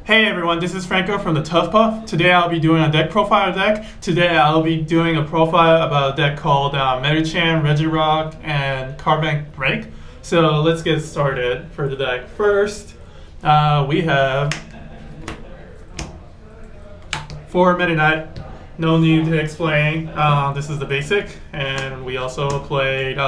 Hey everyone, this is Franco from the Tough Puff. Today I'll be doing a deck profile deck. Today I'll be doing a profile about a deck called Medicham, Regirock, and Cardbank Break. So let's get started for the deck. First, we have 4 Meta Knight. No need to explain. This is the basic, and we also played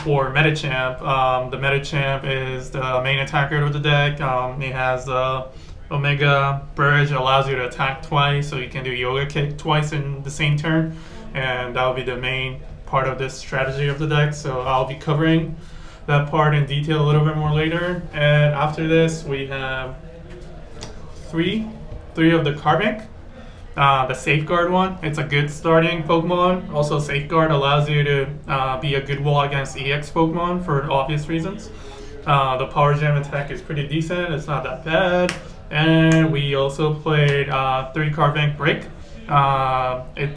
for Medicham. The Medicham is the main attacker of the deck. It has the Omega Bridge, allows you to attack twice, so you can do Yoga Kick twice in the same turn, and that'll be the main part of this strategy of the deck. So I'll be covering that part in detail a little bit more later. And after this, we have three of the Cardbank. The Safeguard one, it's a good starting Pokemon. Also, Safeguard allows you to be a good wall against EX Pokemon for obvious reasons. The Power Gem attack is pretty decent, it's not that bad. And we also played 3 Cardbank Break.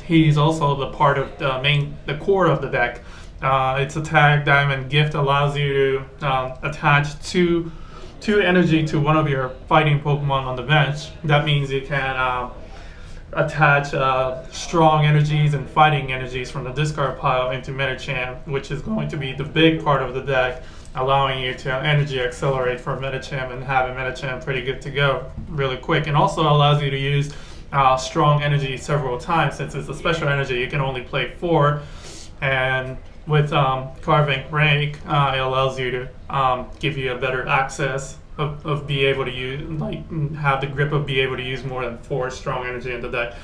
He's also the part of the core of the deck. Its attack, Diamond Gift, allows you to attach two energy to one of your fighting Pokemon on the bench. That means you can attach strong energies and fighting energies from the discard pile into Medicham, which is going to be the big part of the deck, allowing you to energy accelerate for Medicham and have a Medicham pretty good to go really quick. And also allows you to use strong energy several times. Since it's a special energy, you can only play 4, and with Cardbank Break, it allows you to give you a better access of be able to use, have the grip of be able to use more than 4 strong energy in the deck.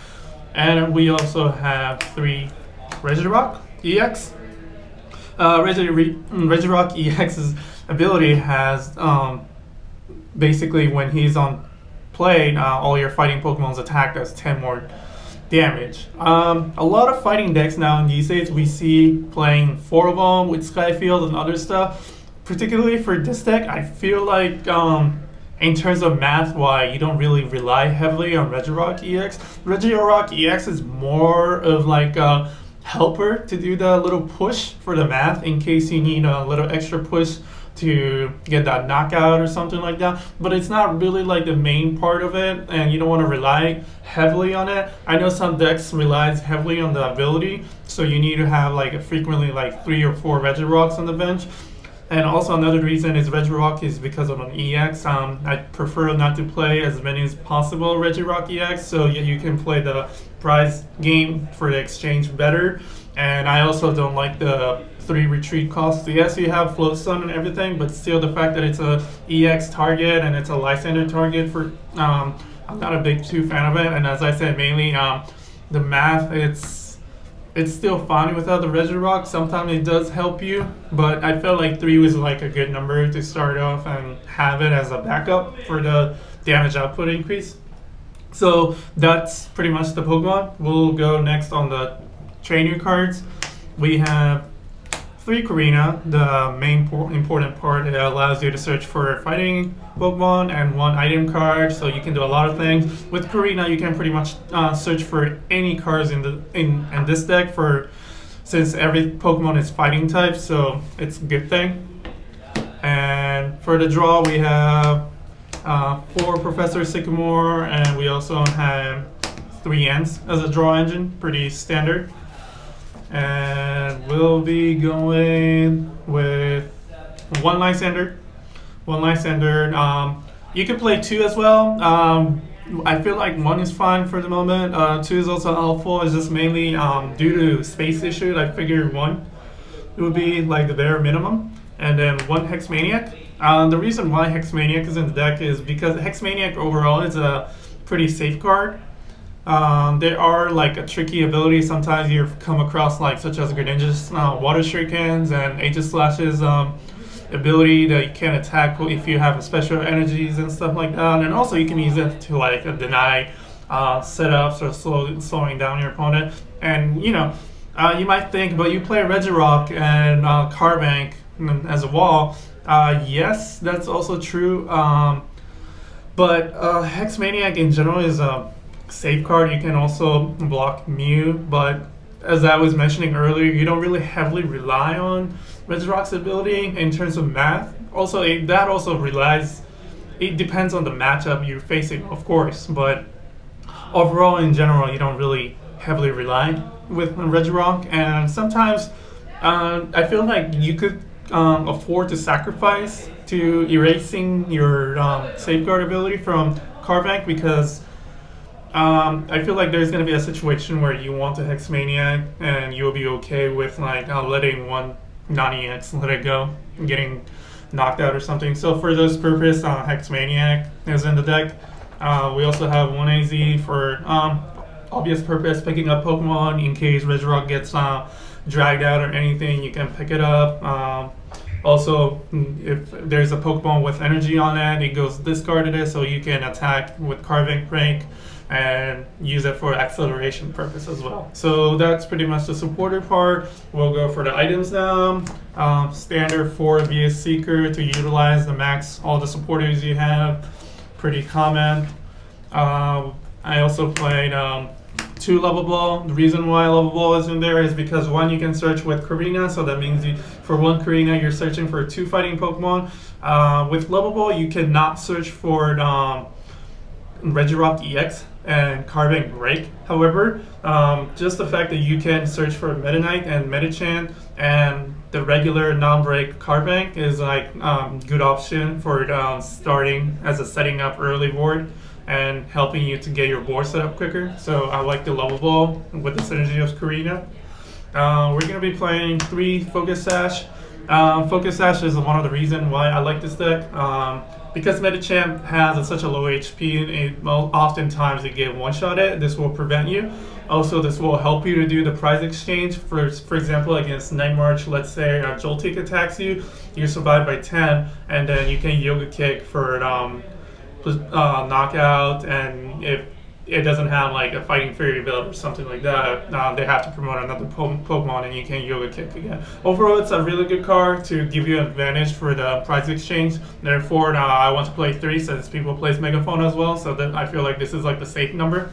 And we also have 3 Regirock EX. Regirock EX's ability has basically, when he's on play, all your fighting Pokemon's attack does 10 more damage. A lot of fighting decks now these days we see playing 4 of them with Skyfield and other stuff. Particularly for this deck, I feel like in terms of math, you don't really rely heavily on Regirock EX. Regirock EX is more of like a helper to do the little push for the math in case you need a little extra push to get that knockout or something like that. But it's not really like the main part of it, and you don't want to rely heavily on it. I know some decks relies heavily on the ability, so you need to have frequently 3 or 4 Regirocks on the bench. And also another reason is Regirock is because of an EX. I prefer not to play as many as possible Regirock EX, so you can play the prize game for the exchange better. And I also don't like the 3 retreat costs. Yes, you have Float Stun and everything, but still the fact that it's a EX target and it's a Lysander target, I'm not a big fan of it. And as I said, mainly the math, it's still fine without the Regirock. Sometimes it does help you, but I felt like 3 was a good number to start off and have it as a backup for the damage output increase. So that's pretty much the Pokemon. We'll go next on the trainer cards. We have 3 Karina. The main important part, it allows you to search for fighting Pokemon and 1 item card, so you can do a lot of things. With Karina, you can pretty much search for any cards in this deck, since every Pokemon is fighting type, so it's a good thing. And for the draw, we have 4 Professor Sycamore, and we also have 3 Ents as a draw engine, pretty standard. And we'll be going with 1 Lysander. 1 Lysander. You can play 2 as well. I feel like 1 is fine for the moment. 2 is also helpful. It's just mainly due to space issues. I figured 1 would be the bare minimum. And then 1 Hexmaniac. The reason why Hexmaniac is in the deck is because Hexmaniac overall is a pretty safe card. There are a tricky ability sometimes you come across, such as Greninja's Water Shurikens and Aegislash's ability that you can attack if you have special energies and stuff like that. And also you can use it to deny setups or slowing down your opponent. And you might think, but you play Regirock and Cardbank as a wall. Yes, that's also true. But Hexmaniac in general is a safe card. You can also block Mew, but as I was mentioning earlier, you don't really heavily rely on Regirock's ability in terms of math. Also, that also relies it depends on the matchup you're facing, of course, but overall, in general, you don't really heavily rely with Regirock, and sometimes I feel like you could afford to sacrifice to erasing your safeguard ability from Carbank because I feel like there's going to be a situation where you want to Hex Maniac and you'll be okay with like letting one non-EX let it go and getting knocked out or something. So for this purpose, Hex Maniac is in the deck. We also have 1 AZ for obvious purpose, picking up Pokemon in case Regirock gets dragged out or anything, you can pick it up. Also, if there's a Pokemon with energy on it, it goes discarded, so you can attack with Carving Break and use it for acceleration purpose as well. So that's pretty much the supporter part. We'll go for the items now. Standard 4 via Seeker to utilize the max all the supporters you have. Pretty common. I also played 2 Level Ball. The reason why Level Ball is in there is because 1, you can search with Karina, so that means for 1 Karina you're searching for 2 fighting Pokemon. With Level Ball you cannot search for Regirock EX and Carving Break. However, just the fact that you can search for Meta Knight and Medicham and the regular non-break Carbank is like good option for starting as a setting up early board and helping you to get your board set up quicker. So I like the Level Ball with the synergy of Karina. We're going to be playing 3 Focus Sash. Focus Sash is one of the reasons why I like this deck. Because Medicham has such a low HP, oftentimes you get one-shotted. This will prevent you. Also, this will help you to do the prize exchange. For example, against Night March, let's say Joltik attacks you, you survive by 10, and then you can Yoga Kick for knockout, and if it doesn't have like a Fighting Fairy build or something like that, they have to promote another Pokemon and you can Yoga Kick again. Overall, it's a really good card to give you an advantage for the prize exchange. Therefore, I want to play 3 since people plays Megaphone as well, so that I feel like this is like the safe number.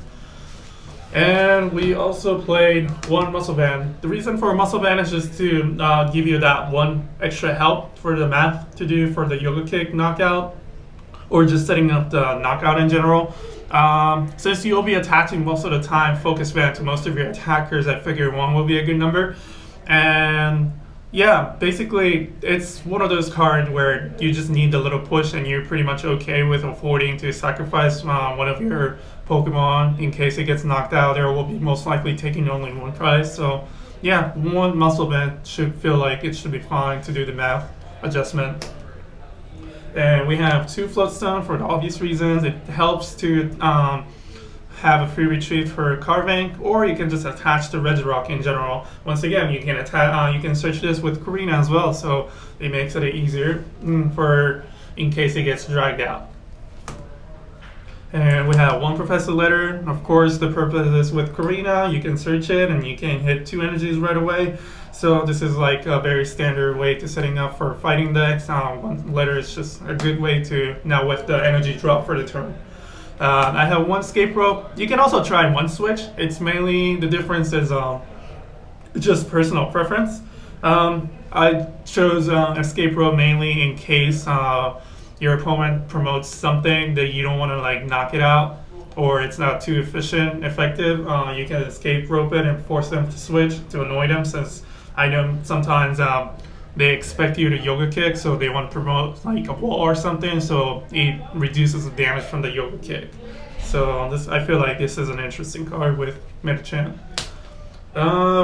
And we also played 1 Muscle Band. The reason for Muscle Band is just to give you that 1 extra help for the math to do for the Yoga Kick knockout, or just setting up the knockout in general. Since you'll be attaching most of the time Focus Band to most of your attackers, I figure 1 will be a good number. And yeah, basically it's one of those cards where you just need a little push and you're pretty much okay with affording to sacrifice one of your Pokemon in case it gets knocked out. There will be most likely taking only 1 prize. So yeah, 1 Muscle Band should feel like it should be fine to do the math adjustment. And we have 2 Floatstone for the obvious reasons. It helps to have a free retreat for Carvank, or you can just attach to Regirock in general. Once again, you can attach, you can search this with Karina as well, so it makes it easier for in case it gets dragged out. And we have 1 Professor Letter. Of course, the purpose is with Karina, you can search it and you can hit 2 energies right away. So this is like a very standard way to setting up for fighting decks. 1 letter is just a good way to, now with the energy drop for the turn. I have 1 Escape Rope. You can also try 1 Switch. It's mainly, the difference is just personal preference. I chose Escape Rope mainly in case your opponent promotes something that you don't want to like knock it out, or it's not too effective. You can Escape Rope it and force them to switch to annoy them, since I know sometimes they expect you to Yoga Kick, so they want to promote like a wall or something, so it reduces the damage from the Yoga Kick. So this, I feel like this is an interesting card with Medicham.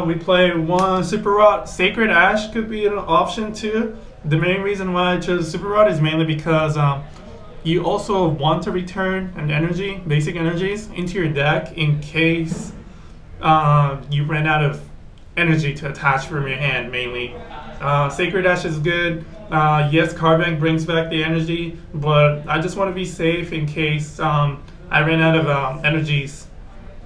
We play 1 Super Rod. Sacred Ash could be an option too. The main reason why I chose Super Rod is mainly because you also want to return an energy, basic energies, into your deck in case you ran out of energy to attach from your hand mainly. Sacred Ash is good. Yes, Carbank brings back the energy, but I just want to be safe in case I ran out of energies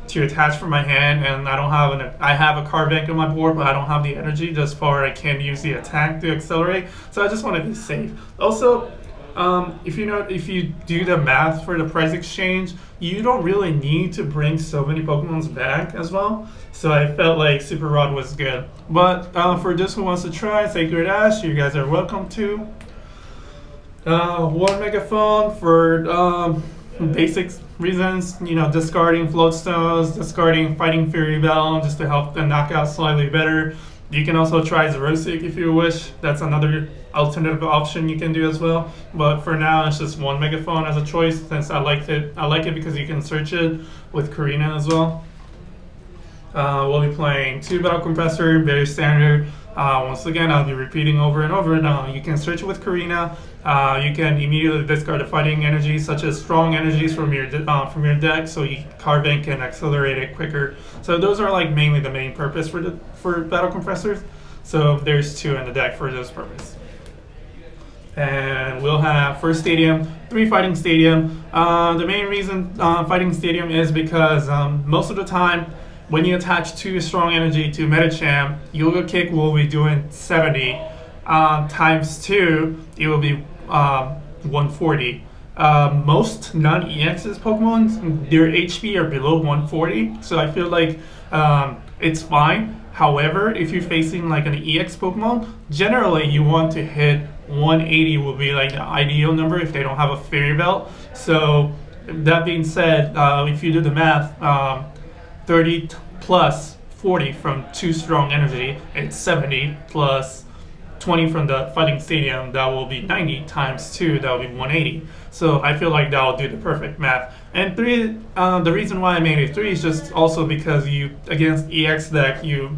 to attach from my hand, and I don't have I have a Carbank on my board, but I don't have the energy just for I can use the attack to accelerate. So I just want to be safe. Also, if you do the math for the price exchange, you don't really need to bring so many Pokemons back as well. So I felt like Super Rod was good. But for those who wants to try Sacred Ash, you guys are welcome to. One megaphone for basic reasons, you know, discarding floatstones, discarding fighting fury bell just to help the knockout slightly better. You can also try Zerosic if you wish. That's another alternative option you can do as well. But for now, it's just one megaphone as a choice since I liked it. I like it because you can search it with Karina as well. We'll be playing 2 Battle Compressor, very standard. Once again, I'll be repeating over and over. You can search it with Karina. You can immediately discard the fighting energies, such as strong energies from your deck, so Carving can accelerate it quicker. So those are like mainly the main purpose for Battle Compressors. So there's 2 in the deck for this purpose. And we'll have first stadium, 3 fighting stadium. The main reason fighting stadium is because most of the time, when you attach 2 strong energy to Medicham, Yoga Kick will be doing 70 times 2. It will be 140. Most non-EX's Pokemon, their HP are below 140, so I feel like it's fine. However, if you're facing like an EX Pokemon, generally you want to hit 180 will be like the ideal number if they don't have a Fairy Belt. So that being said, if you do the math, 30 plus 40 from 2 strong energy, it's 70 plus 20 from the fighting stadium, that will be 90 times 2, that will be 180. So I feel like that will do the perfect math. And 3, the reason why I made it 3 is just also because you, against EX deck, you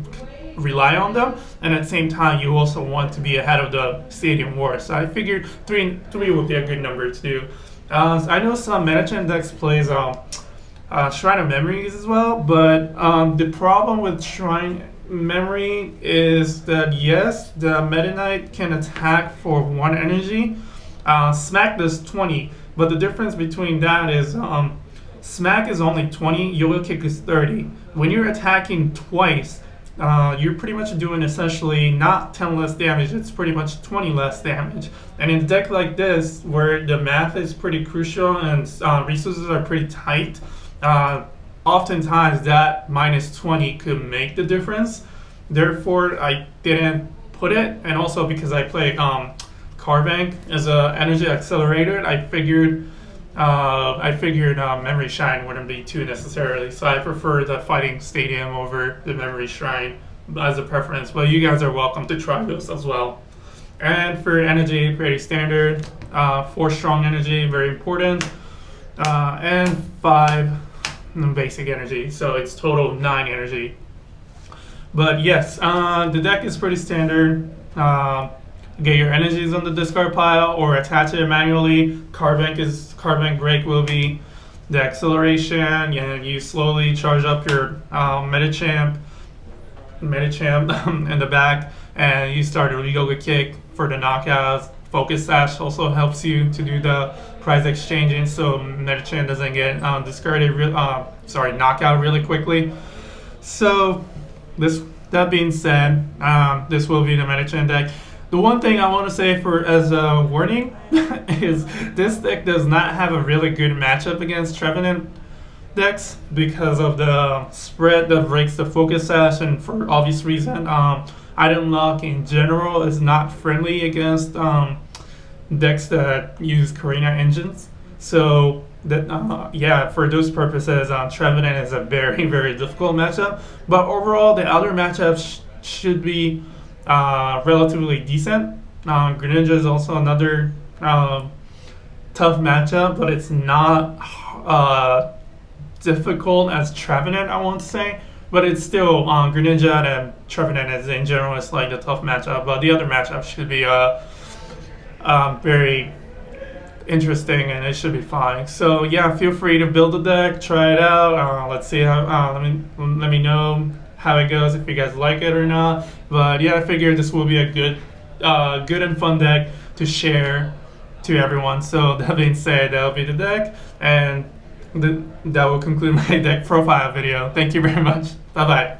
rely on them, and at the same time you also want to be ahead of the stadium war. So I figured 3 would be a good number to do. I know some Medicham decks plays Shrine of Memories as well, but the problem with Shrine Memory is that yes, the Meta Knight can attack for 1 energy. Smack does 20, but the difference between that is Smack is only 20, Yoga Kick is 30. When you're attacking twice, you're pretty much doing essentially not 10 less damage, it's pretty much 20 less damage. And in a deck like this, where the math is pretty crucial and resources are pretty tight, oftentimes that minus 20 could make the difference. Therefore, I didn't put it, and also because I play Carbank as an energy accelerator, I figured Memory Shrine wouldn't be too necessarily. So I prefer the Fighting Stadium over the Memory Shrine as a preference. But you guys are welcome to try those as well. And for energy, pretty standard. 4 strong energy, very important, and 5 basic energy, so it's total 9 energy. But yes, the deck is pretty standard. Get your energies on the discard pile or attach it manually. Carbank Break will be the acceleration, and you slowly charge up your Medicham in the back, and you start a Yoga Kick for the knockouts. Focus Sash also helps you to do the prize exchanging, so Medicham doesn't get knockout really quickly. So that being said, this will be the Medicham deck. The one thing I want to say as a warning is this deck does not have a really good matchup against Trevenant decks because of the spread that breaks the Focus Sash, and for obvious reason, Item Lock in general is not friendly against decks that use Karina engines. So that yeah, for those purposes, Trevenant is a very, very difficult matchup. But overall, the other matchups should be relatively decent. Greninja is also another tough matchup, but it's not difficult as Trevenant, I want to say. But it's still Greninja and Trevenant is in general is like the tough matchup. But the other matchup should be very interesting, and it should be fine. So yeah, feel free to build a deck, try it out. Let's see how. Let me know how it goes, if you guys like it or not. But yeah, I figured this will be a good and fun deck to share to everyone. So that being said, that'll be the deck, and that will conclude my deck profile video. Thank you very much. Bye bye.